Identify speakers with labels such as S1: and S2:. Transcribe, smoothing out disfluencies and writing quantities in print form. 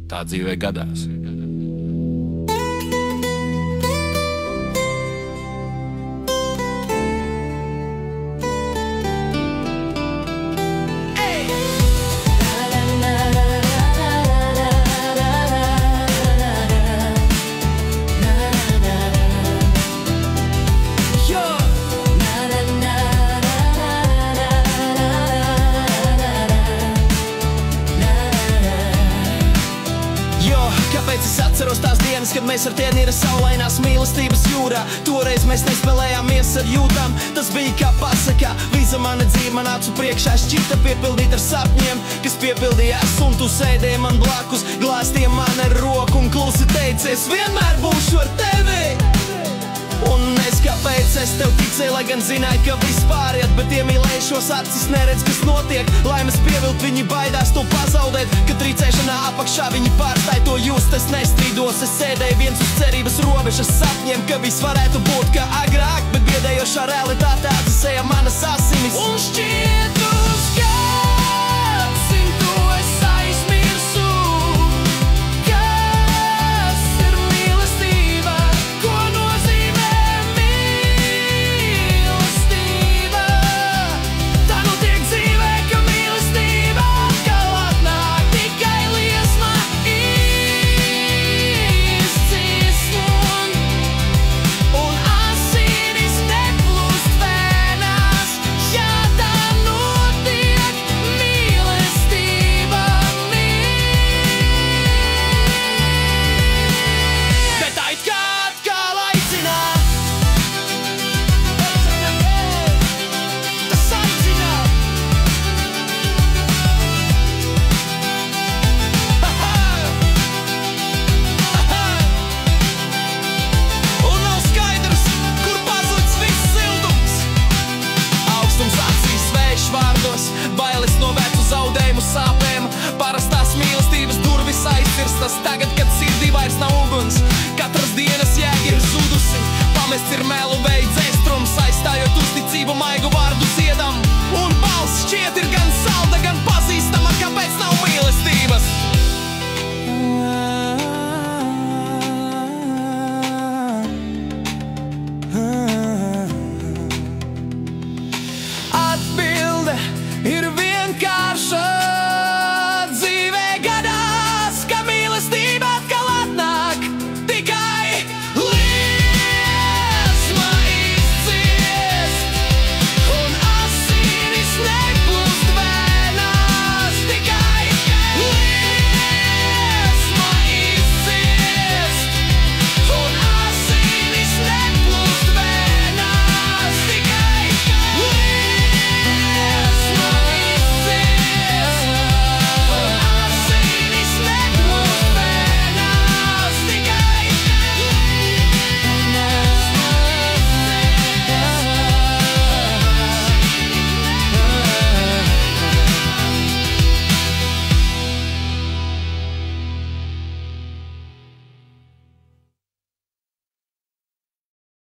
S1: Tā dzīvē gadās.
S2: Kāpēc es atceros tās dienas, kad mēs ar tieni saulainās mīlestības jūrā? Toreiz mēs nespēlējāmies ar jūtām, tas bija kā pasaka. Visa mana dzīve man acu priekšā šķita piepildīt ar sapņiem, kas piepildījās, un tu sēdēji man blakus, glāstīji man ar roku un klusi teici, es vienmēr būšu ar tevi. Un es kāpēc es tev ticēju, lai gan zināju, ka viss pāriet, bet iemīlējušos acis neredz, kas notiek. Laimes pievilt, viņi baidās to pazaudēt, kad trīcēšanā apakšā viņi pārstāj to just. Es nestrīdos, es sēdēju viens uz cerības robežas sapņiem, ka viss varētu būt kā agrāk, bet biedējošā realitāte atsasēja manas asinis. Un šķiet uz gadsimtu es aizmirsu, kas ir mīlestība, ko nozīmē mīlestība. Tā notiek dzīvē, ka mīlestība atkal atnāk, tikai liesma izcīst un asinis neplūst vēnās. Ja tā notiek, mīlestība bet tā it kā atkal aicina. Tas aicina. Un nav skaidrs, kur pazudis viss siltums. Augstums acīs, svešs vārdos, bailes no vecu zaudējumu sāpēm. Parastās mīlestības durvis aizcirstas tagad, kad